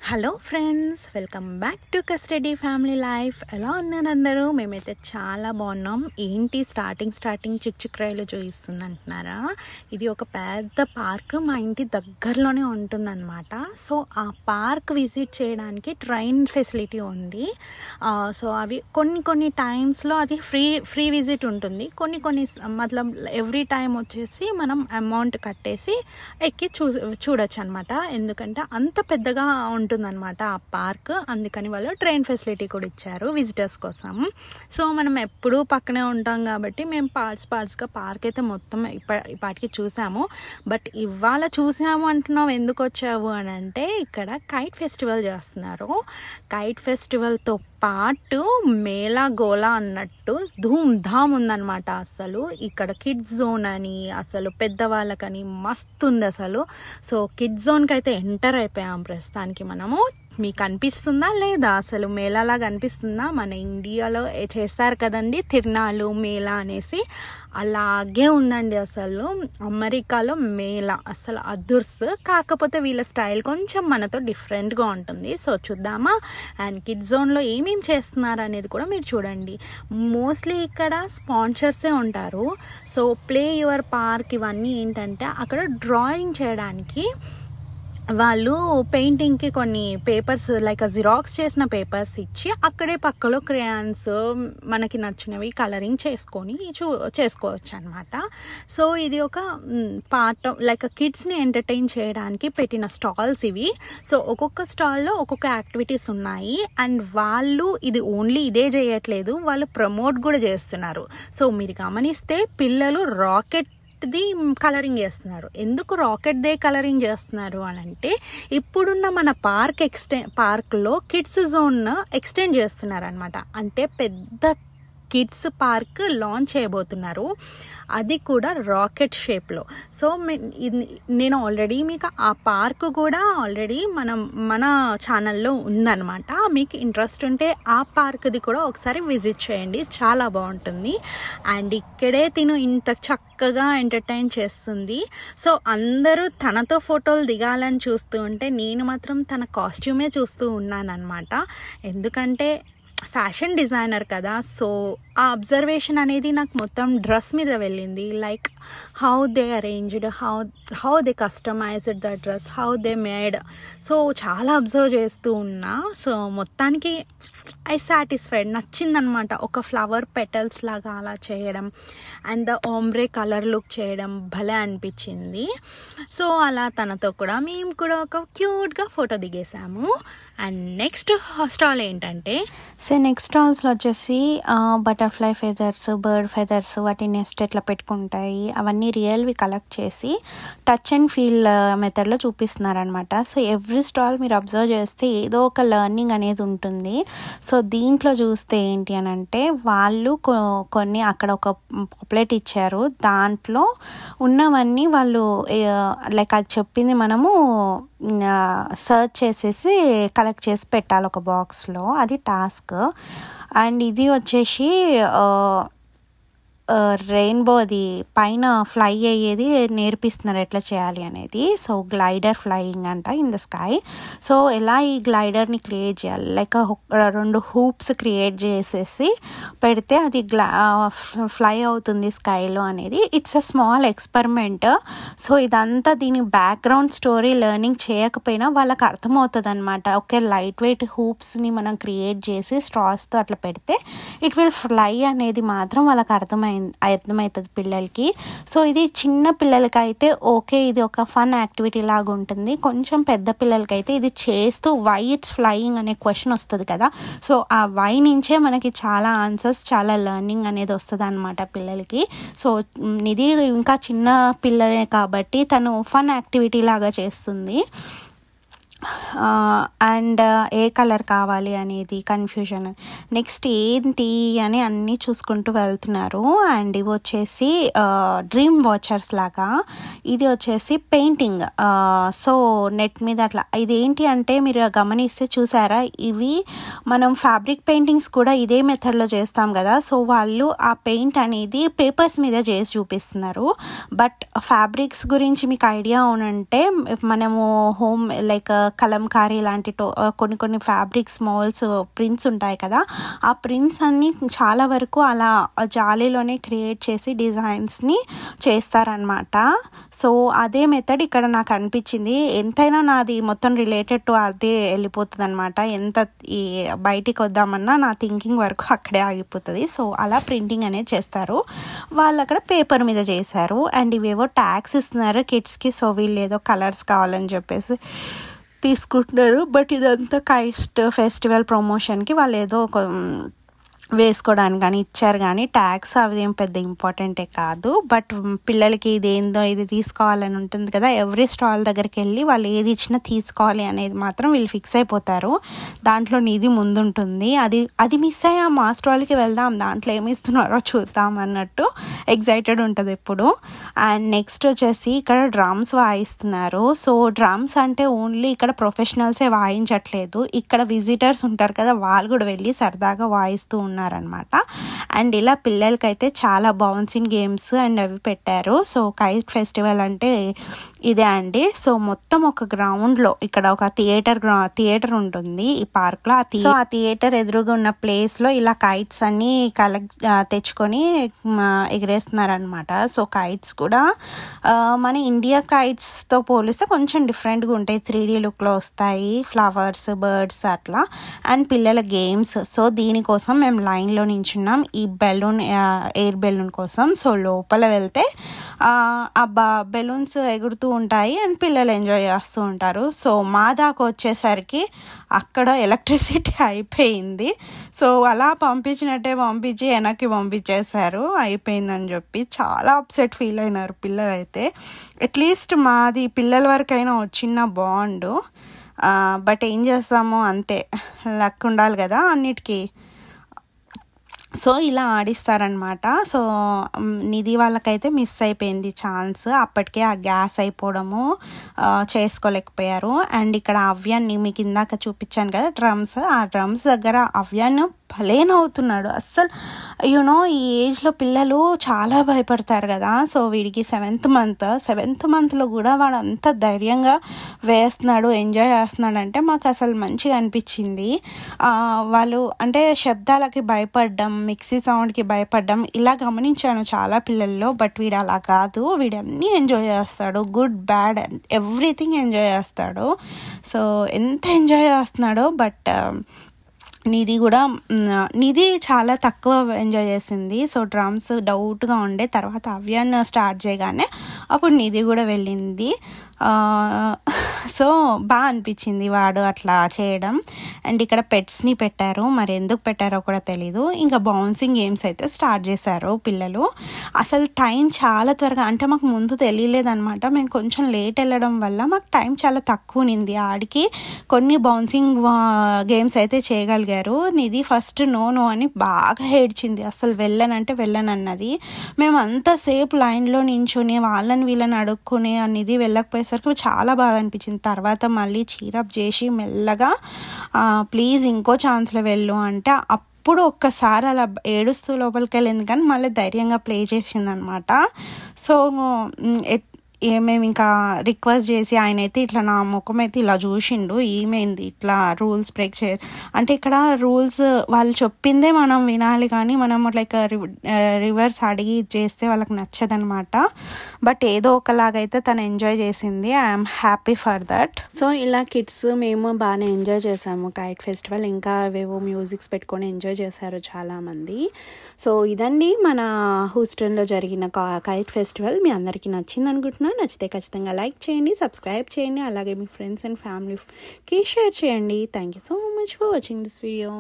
Hello friends, welcome back to custody family life. ఎలా ఉన్నారు అందరూ? మేమైతే చాలా బాగున్నాం. ఏంటి స్టార్టింగ్ చిక్చిక్రాయిలు చూపిస్తుంది అంటున్నారా? ఇది ఒక పెద్ద పార్క్ మా ఇంటి దగ్గరలోనే ఉంటుందన్నమాట. సో ఆ పార్క్ విజిట్ చేయడానికి ట్రైన్ ఫెసిలిటీ ఉంది. సో అవి కొన్ని టైమ్స్లో అది ఫ్రీ విజిట్ ఉంటుంది. కొన్ని మతలబ్ ఎవ్రీ టైం వచ్చేసి మనం అమౌంట్ కట్టేసి ఎక్కి చూడొచ్చు అనమాట. ఎందుకంటే అంత పెద్దగా ఉంటుందన్నమాట ఆ పార్క్. అందుకని వాళ్ళు ట్రైన్ ఫెసిలిటీ కూడా ఇచ్చారు విజిటర్స్ కోసం. సో మనం ఎప్పుడూ పక్కనే ఉంటాం కాబట్టి మేము పార్ట్స్గా పార్క్ అయితే మొత్తం ఇప్పటికి చూసాము. బట్ ఇవాళ చూసాము అంటున్నావు, ఎందుకు వచ్చావు అని అంటే, ఇక్కడ కైట్ ఫెస్టివల్ చేస్తున్నారు. కైట్ ఫెస్టివల్తో పాటు మేళా గోలా అన్నట్టు ధూమ్ ధామ్ ఉందన్నమాట. అసలు ఇక్కడ కిడ్స్ జోన్ అని, అసలు పెద్దవాళ్ళకని మస్తు ఉంది అసలు. సో కిడ్స్ జోన్కి అయితే ఎంటర్ అయిపోయాం ప్రస్తుతానికి మనము. మీకు అనిపిస్తుందా లేదా? అసలు మేళాలాగా అనిపిస్తుందా? మన ఇండియాలో చేస్తారు కదండి తిరునాళ్ళు మేళా అనేసి, అలాగే ఉందండి అసలు. అమెరికాలో మేళా అసలు అదుర్స్. కాకపోతే వీళ్ళ స్టైల్ కొంచెం మనతో డిఫరెంట్గా ఉంటుంది. సో చూద్దామా? అండ్ కిడ్స్ జోన్లో ఏమేమి చేస్తున్నారు అనేది కూడా మీరు చూడండి. మోస్ట్లీ ఇక్కడ స్పాన్సర్సే ఉంటారు. సో ప్లే యువర్ పార్క్ ఇవన్నీ ఏంటంటే, అక్కడ డ్రాయింగ్ చేయడానికి వాళ్ళు పెయింటింగ్కి కొన్ని పేపర్స్ లైక్ జిరాక్స్ చేసిన పేపర్స్ ఇచ్చి అక్కడే పక్కలో క్రేయాన్స్ మనకి నచ్చినవి కలరింగ్ చేసుకొని చేసుకోవచ్చు అనమాట. సో ఇది ఒక పార్ట్ లైక్ కిడ్స్ని ఎంటర్టైన్ చేయడానికి పెట్టిన స్టాల్స్ ఇవి. సో ఒక్కొక్క స్టాల్లో ఒక్కొక్క యాక్టివిటీస్ ఉన్నాయి. అండ్ వాళ్ళు ఇది ఓన్లీ ఇదే చేయట్లేదు, వాళ్ళు ప్రమోట్ కూడా చేస్తున్నారు. సో మీరు గమనిస్తే పిల్లలు రాకెట్ది కలరింగ్ చేస్తున్నారు. ఎందుకు రాకెట్దే కలరింగ్ చేస్తున్నారు అని అంటే, ఇప్పుడున్న మన పార్క్లో కిడ్స్ జోన్ ఎక్స్టెండ్ చేస్తున్నారు అనమాట. అంటే పెద్ద కిడ్స్ పార్క్ లాంచ్ చేయబోతున్నారు, అది కూడా రాకెట్ షేప్లో. సో నేను ఆల్రెడీ మీకు ఆ పార్క్ కూడా ఆల్రెడీ మన ఛానల్లో ఉందన్నమాట. మీకు ఇంట్రెస్ట్ ఉంటే ఆ పార్క్ది కూడా ఒకసారి విజిట్ చేయండి, చాలా బాగుంటుంది. అండ్ ఇక్కడే తిను ఇంత చక్కగా ఎంటర్టైన్ చేస్తుంది. సో అందరూ తనతో ఫోటోలు దిగాలని చూస్తూ ఉంటే నేను మాత్రం తన కాస్ట్యూమే చూస్తూ ఉన్నానన్నమాట. ఎందుకంటే ఫ్యాషన్ డిజైనర్ కదా. సో ఆ అబ్జర్వేషన్ అనేది నాకు మొత్తం డ్రెస్ మీద వెళ్ళింది. Like how they arranged, how they customised the dress, how they made. So చాలా అబ్జర్వ్ చేస్తూ ఉన్నా. సో మొత్తానికి ఐ సాటిస్ఫైడ్, నచ్చిందనమాట. ఒక ఫ్లవర్ పెటల్స్ లాగా అలా చేయడం అండ్ ద ఓమ్బ్రే కలర్ లుక్ చేయడం భలే అనిపించింది. సో అలా తనతో కూడా మేము కూడా ఒక క్యూట్గా ఫోటో దిగేసాము. అండ్ నెక్స్ట్ స్టాల్ ఏంటంటే, నెక్స్ట్ స్టాల్స్లో వచ్చేసి బటర్ఫ్లై ఫెదర్స్, బర్డ్ ఫెదర్స్, వాటి నెస్ట్ ఎట్లా పెట్టుకుంటాయి అవన్నీ రియల్వి కలెక్ట్ చేసి టచ్ అండ్ ఫీల్ మెథడ్లో చూపిస్తున్నారనమాట. సో ఎవ్రీ స్టాల్ మీరు అబ్జర్వ్ చేస్తే ఏదో ఒక లెర్నింగ్ అనేది ఉంటుంది. సో దీంట్లో చూస్తే ఏంటి అని అంటే, వాళ్ళు కొన్ని అక్కడ ఒక పాప్లెట్ ఇచ్చారు, దాంట్లో ఉన్నవన్నీ వాళ్ళు లైక్ అది చెప్పింది మనము సర్చ్ చేసేసి కలెక్ట్ చేసి పెట్టాలి ఒక బాక్స్లో, అది టాస్క్. అండ్ ఇది వచ్చేసి రెయిన్బో, అది పైన ఫ్లై అయ్యేది నేర్పిస్తున్నారు ఎట్లా చేయాలి అనేది. సో గ్లైడర్ ఫ్లయింగ్ అంట ఇన్ ద స్కై. సో ఎలా ఈ గ్లైడర్ని క్రియేట్ చేయాలి, లైక్ 2 హూప్స్ క్రియేట్ చేసేసి పెడితే అది ఫ్లై అవుతుంది స్కైలో అనేది. It's a small experiment. So ఇదంతా దీని బ్యాక్గ్రౌండ్ స్టోరీ లెర్నింగ్ చేయకపోయినా వాళ్ళకి అర్థమవుతుంది అనమాట. ఓకే, లైట్ వెయిట్ హూప్స్ని మనం క్రియేట్ చేసి స్ట్రాస్తో అట్లా పెడితే ఇట్ విల్ ఫ్లై అనేది మాత్రం వాళ్ళకి అర్థమవుతుంది పిల్లలకి. సో ఇది చిన్న పిల్లలకైతే ఓకే, ఇది ఒక ఫన్ యాక్టివిటీ లాగా ఉంటుంది. కొంచెం పెద్ద పిల్లలకైతే ఇది చేస్తూ వై ఇట్స్ ఫ్లయింగ్ అనే క్వశ్చన్ వస్తుంది కదా. సో ఆ వై నుంచే మనకి చాలా ఆన్సర్స్, చాలా లెర్నింగ్ అనేది వస్తుంది అనమాట పిల్లలకి. సో ఇది ఇంకా చిన్న పిల్లలే కాబట్టి తను ఫన్ యాక్టివిటీ లాగా చేస్తుంది. అండ్ ఏ కలర్ కావాలి అనేది కన్ఫ్యూజన్. నెక్స్ట్ ఏంటి అని అన్నీ చూసుకుంటూ వెళ్తున్నారు. అండ్ ఇవి వచ్చేసి డ్రీమ్ వాచర్స్ లాగా, ఇది వచ్చేసి పెయింటింగ్. సో నెట్ మీద అట్లా, ఇదేంటి అంటే మీరు గమనిస్తే చూసారా, ఇవి మనం ఫ్యాబ్రిక్ పెయింటింగ్స్ కూడా ఇదే మెథడ్లో చేస్తాం కదా. సో వాళ్ళు ఆ పెయింట్ అనేది పేపర్స్ మీద చేసి చూపిస్తున్నారు. బట్ ఫ్యాబ్రిక్స్ గురించి మీకు ఐడియా ఉంటే, మనము హోమ్ లైక్ కలంకారీ లాంటి కొన్ని ఫ్యాబ్రిక్స్ మోల్స్ ప్రింట్స్ ఉంటాయి కదా, ఆ ప్రింట్స్ అన్నీ చాలా వరకు అలా జాలీలోనే క్రియేట్ చేసి డిజైన్స్ని చేస్తారనమాట. సో అదే మెథడ్ ఇక్కడ నాకు అనిపించింది. ఎంతైనా నాది మొత్తం రిలేటెడ్ టు అదే వెళ్ళిపోతుంది అనమాట. ఎంత ఈ బయటికి వద్దామన్నా నా థింకింగ్ వరకు అక్కడే ఆగిపోతుంది. సో అలా ప్రింటింగ్ అనేది చేస్తారు. వాళ్ళు అక్కడ పేపర్ మీద చేశారు. అండ్ ఇవేవో ట్యాగ్స్ ఇస్తున్నారు కిడ్స్కి. సో వీళ్ళు ఏదో కలర్స్ కావాలని చెప్పేసి తీసుకుంటున్నారు. బట్ ఇదంతా కైట్ ఫెస్టివల్ ప్రమోషన్కి వాళ్ళు ఏదో ఒక వేసుకోవడానికి కానీ ఇచ్చారు, కానీ ట్యాగ్స్ అవి ఏం పెద్ద ఇంపార్టెంటే కాదు. బట్ పిల్లలకి ఇది ఏందో ఇది తీసుకోవాలని ఉంటుంది కదా, ఎవ్రీ స్టాల్ దగ్గరికి వెళ్ళి వాళ్ళు ఏది ఇచ్చినా తీసుకోవాలి అనేది మాత్రం వీళ్ళు ఫిక్స్ అయిపోతారు. దాంట్లో నిధి ముందుంటుంది. అది మిస్ అయ్యా, మా స్టాల్కి వెళ్దాం, దాంట్లో ఏమి ఇస్తున్నారో చూద్దాం అన్నట్టు ఎగ్జైటెడ్ ఉంటుంది ఎప్పుడు. అండ్ నెక్స్ట్ వచ్చేసి ఇక్కడ డ్రమ్స్ వాయిస్తున్నారు. సో డ్రమ్స్ అంటే ఓన్లీ ఇక్కడ ప్రొఫెషనల్సే వాయించట్లేదు, ఇక్కడ విజిటర్స్ ఉంటారు కదా, వాళ్ళు కూడా వెళ్ళి సరదాగా వాయిస్తూ ఉన్నారనమాట. అండ్ ఇలా పిల్లలకైతే చాలా బౌన్సింగ్ గేమ్స్ అండ్ అవి పెట్టారు. సో కైట్ ఫెస్టివల్ అంటే ఇదే అండి. సో మొత్తం ఒక గ్రౌండ్లో ఇక్కడ ఒక థియేటర్ ఉంటుంది ఈ పార్క్లో. ఆ థియేటర్ ఎదురుగా ఉన్న ప్లేస్లో ఇలా కైట్స్ అన్ని తెచ్చుకొని ఎగిరేస్తున్నారనమాట. సో కైట్స్ కూడా మన ఇండియా కైట్స్తో పోలిస్తే కొంచెం డిఫరెంట్గా ఉంటాయి. 3D లుక్లో వస్తాయి, ఫ్లవర్స్, బర్డ్స్ అట్లా. అండ్ పిల్లల గేమ్స్. సో దీనికోసం మేము లైన్లో నించున్నాం ఈ ఎయిర్ బెలూన్ కోసం. సో లోపల వెళ్తే ఆ బెలూన్స్ ఎగురుతూ ఉంటాయి అండ్ పిల్లలు ఎంజాయ్ చేస్తూ ఉంటారు. సో మా దాకా వచ్చేసరికి అక్కడ ఎలక్ట్రిసిటీ అయిపోయింది. సో అలా పంపించినట్టే పంపించి వెనక్కి పంపించేశారు, అయిపోయిందని చెప్పి చాలా అప్సెట్ ఫీల్ అయినారు పిల్లలు అయితే. అట్లీస్ట్ మాది పిల్లల వరకైనా వచ్చిన బాండు. బట్ ఏం చేస్తాము, అంతే, లక్ ఉండాలి కదా అన్నిటికీ. సో ఇలా ఆడిస్తారనమాట. సో నిధి వాళ్ళకైతే మిస్ అయిపోయింది ఛాన్స్. అప్పటికే ఆ గ్యాస్ అయిపోవడము చేసుకోలేకపోయారు. అండ్ ఇక్కడ అవ్యాన్ని మీకు ఇందాక చూపించాను కదా డ్రమ్స్, ఆ డ్రమ్స్ దగ్గర అవ్యాన్ని భలే నవ్వుతున్నాడు. అస్సలు యూనో ఈ ఏజ్లో పిల్లలు చాలా భయపడతారు కదా. సో వీడికి 7th మంత్లో కూడా వాడు అంత ధైర్యంగా వేస్తున్నాడు, ఎంజాయ్ చేస్తున్నాడు అంటే మాకు అసలు మంచిగా అనిపించింది. వాళ్ళు అంటే శబ్దాలకి భయపడడం, మిక్సీ సౌండ్కి భయపడడం ఇలా గమనించాను చాలా పిల్లల్లో. బట్ వీడు అలా కాదు, వీడు అన్నీ ఎంజాయ్ చేస్తాడు, గుడ్ బ్యాడ్ ఎవ్రీథింగ్ ఎంజాయ్ చేస్తాడు. సో ఎంత ఎంజాయ్ చేస్తున్నాడో. బట్ నిధి చాలా తక్కువ ఎంజాయ్ చేసింది. సో డ్రమ్స్ డౌట్గా ఉండే, తర్వాత అవ్యాన్ స్టార్ట్ చేయగానే అప్పుడు నిధి కూడా వెళ్ళింది. సో బాగా అనిపించింది వాడు అట్లా చేయడం. అండ్ ఇక్కడ పెట్స్ని పెట్టారు, మరి ఎందుకు పెట్టారో కూడా తెలీదు. ఇంకా బౌన్సింగ్ గేమ్స్ అయితే స్టార్ట్ చేశారు పిల్లలు. అసలు టైం చాలా త్వరగా, అంటే మాకు ముందు తెలియలేదనమాట. మేము కొంచెం లేట్ వెళ్ళడం వల్ల మాకు టైం చాలా తక్కువ ఉంది. ఆడికి కొన్ని బౌన్సింగ్ గేమ్స్ అయితే చేయగలిగారు. నిధి ఫస్ట్ నో అని బాగా ఏడ్చింది, అసలు వెళ్ళనన్నది. మేము అంతసేపు లైన్లో నించుని వాళ్ళని వీళ్ళని అడుక్కుని నిధి వెళ్ళకపోయేసరికి చాలా బాగా అనిపించింది. తర్వాత మళ్ళీ చీరప్ చేసి మెల్లగా ప్లీజ్ ఇంకో ఛాన్స్లో వెళ్ళు అంటే అప్పుడు ఒక్కసారి అలా ఏడుస్తూ లోపలికి వెళ్ళింది, కానీ మళ్ళీ ధైర్యంగా ప్లే చేసిందనమాట. సో మేము ఇంకా రిక్వెస్ట్ చేసి, ఆయన అయితే ఇట్లా నా ముఖం అయితే ఇలా చూసిండు, ఏమైంది ఇట్లా రూల్స్ బ్రేక్ అంటే ఇక్కడ రూల్స్ వాళ్ళు చెప్పిందే మనం వినాలి, కానీ మనం లైక్ రివర్స్ అడిగి చేస్తే వాళ్ళకి నచ్చదనమాట. బట్ ఏదో ఒకలాగైతే తను ఎంజాయ్ చేసింది. I'm happy for that. So ఇలా కిడ్స్ మేము బాగానే ఎంజాయ్ చేసాము కైట్ ఫెస్టివల్. ఇంకా అవేవో మ్యూజిక్స్ పెట్టుకొని ఎంజాయ్ చేశారు చాలామంది. సో ఇదండి మన హూస్టన్లో జరిగిన కైట్ ఫెస్టివల్. మీ అందరికీ నచ్చింది అనుకుంటున్నాను. నచ్చితే ఖచ్చితంగా లైక్ చేయండి, సబ్స్క్రైబ్ చేయండి, అలాగే మీ ఫ్రెండ్స్ అండ్ ఫ్యామిలీకి షేర్ చేయండి. Thank you so much for watching this video.